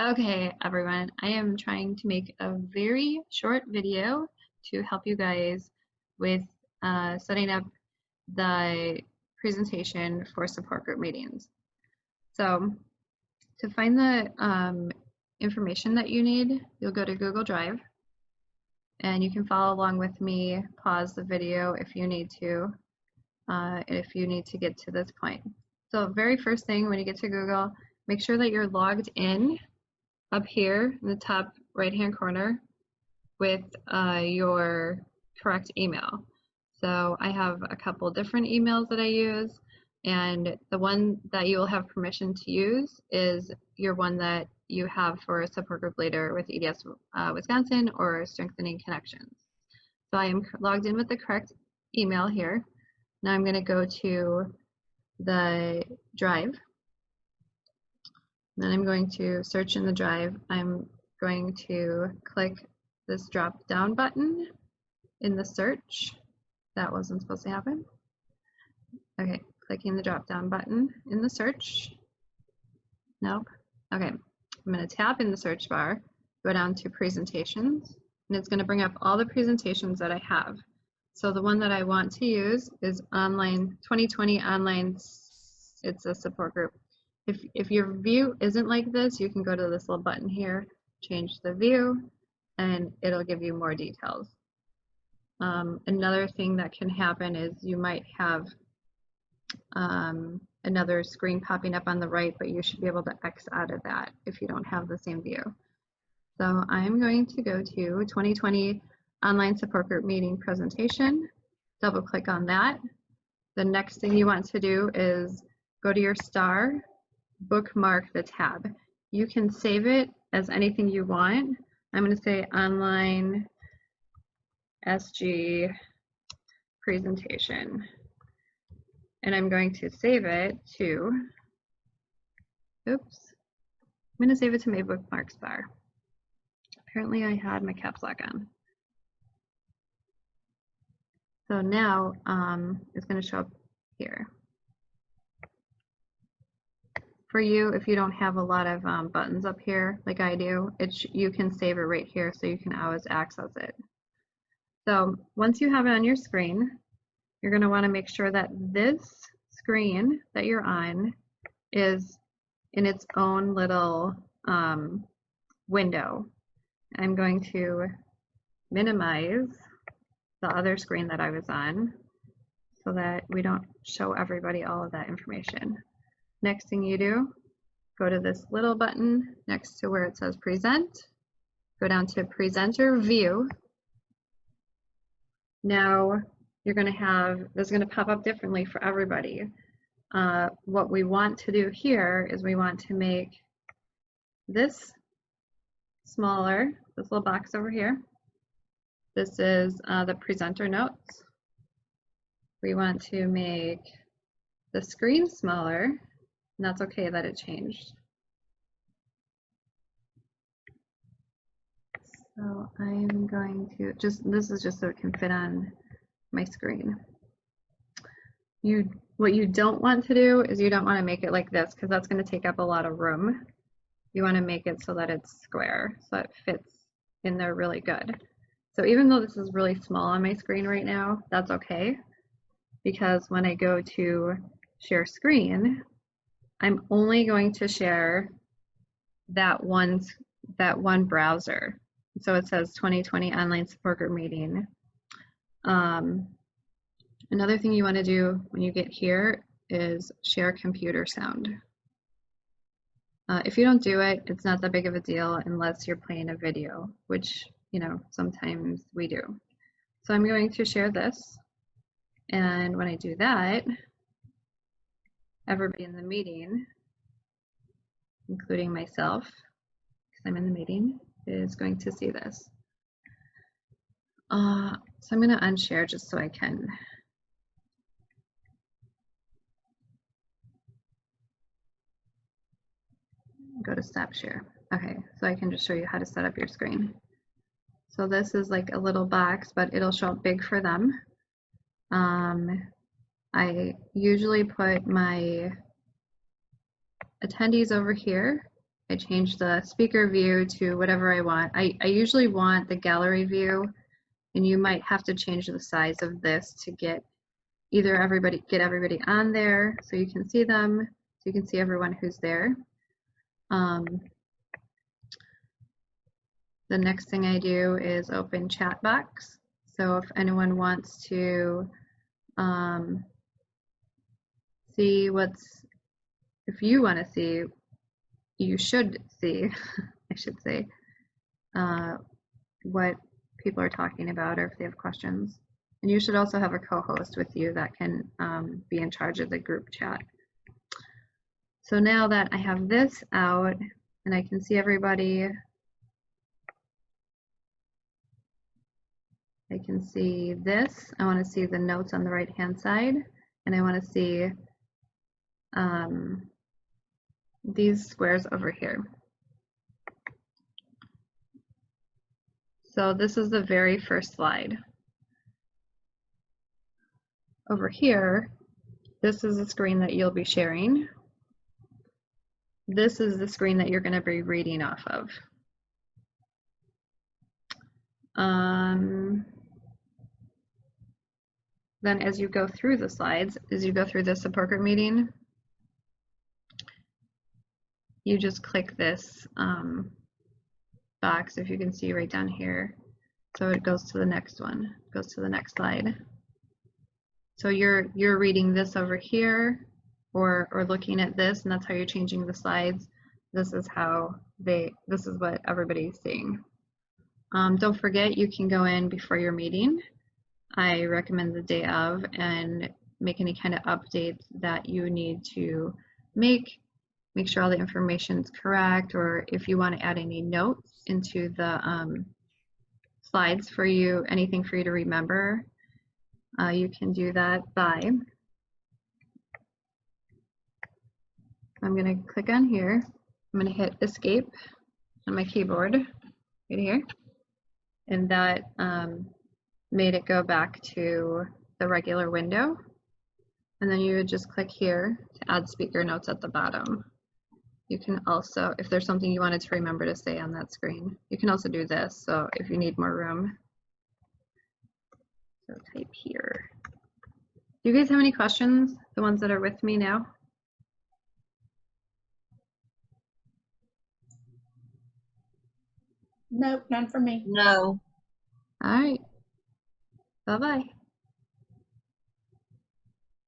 Okay, everyone, I am trying to make a very short video to help you guys with setting up the presentation for support group meetings. So to find the information that you need, you'll go to Google Drive and you can follow along with me, pause the video if you need to get to this point. So very first thing when you get to Google, make sure that you're logged in up here in the top right hand corner with your correct email. So I have a couple different emails that I use, and the one that you will have permission to use is your one that you have for a support group leader with EDS Wisconsin or Strengthening Connections. So I am logged in with the correct email here. Now I'm going to go to the drive. Then I'm going to search in the drive. I'm going to click this drop down button in the search. That wasn't supposed to happen. Okay, clicking the drop down button in the search. Nope. Okay, I'm going to tap in the search bar, go down to presentations, and it's going to bring up all the presentations that I have. So the one that I want to use is online 2020 online. It's a support group. If your view isn't like this, you can go to this little button here, change the view, and it'll give you more details. Another thing that can happen is you might have another screen popping up on the right, but you should be able to X out of that if you don't have the same view. So I'm going to go to 2020 online support group meeting presentation, double click on that. The next thing you want to do is go to your star, bookmark the tab. You can save it as anything you want. I'm going to say online SG presentation, and I'm going to save it to, I'm going to save it to my bookmarks bar. Apparently I had my caps lock on. So now it's going to show up here. For you, if you don't have a lot of buttons up here like I do, you can save it right here so you can always access it. So once you have it on your screen, you're going to want to make sure that this screen that you're on is in its own little window. I'm going to minimize the other screen that I was on so that we don't show everybody all of that information. Next thing you do, go to this little button next to where it says present, go down to presenter view. Now you're going to have, this is going to pop up differently for everybody. What we want to do here is we want to make this smaller, this little box over here. This is the presenter notes. We want to make the screen smaller, and that's okay that it changed. So I'm going to this is just so it can fit on my screen. What you don't want to do is you don't want to make it like this because that's going to take up a lot of room. You want to make it so that it's square, so it fits in there really good. So even though this is really small on my screen right now, that's okay, because when I go to share screen, I'm only going to share that one browser. So it says 2020 online support group meeting. Another thing you want to do when you get here is share computer sound. If you don't do it, it's not that big of a deal unless you're playing a video, which, you know, sometimes we do. So I'm going to share this, and when I do that, everybody in the meeting, including myself, because I'm in the meeting, is going to see this. So I'm going to unshare just so I can go to stop share. Okay, so I can just show you how to set up your screen. So this is like a little box, but it'll show up big for them. I usually put my attendees over here I change the speaker view to whatever I want. I usually want the gallery view, and you might have to change the size of this to get everybody on there so you can see them, so you can see everyone who's there. The next thing I do is open chat box. So if anyone wants to see if you want to see, you should see, I should say, what people are talking about or if they have questions. And you should also have a co-host with you that can be in charge of the group chat. So now that I have this out and I can see everybody, I can see this. I want to see the notes on the right-hand side, and I want to see these squares over here. So this is the very first slide. Over here, this is the screen that you'll be sharing. This is the screen that you're going to be reading off of. Then as you go through the slides, as you go through the support meeting, you just click this box, if you can see right down here. So it goes to the next one, goes to the next slide. So you're reading this over here or looking at this, and that's how you're changing the slides. This is what everybody's seeing. Don't forget, you can go in before your meeting. I recommend the day of and make any kind of updates that you need to make sure all the information is correct, or if you want to add any notes into the slides for you, anything for you to remember, you can do that by, I'm going to click on here, I'm going to hit escape on my keyboard right here, and that made it go back to the regular window. And then you would just click here to add speaker notes at the bottom. You can also, if there's something you wanted to remember to say on that screen, you can also do this, so if you need more room. So type here. Do you guys have any questions, the ones that are with me now? Nope, none for me. No. All right. Bye-bye.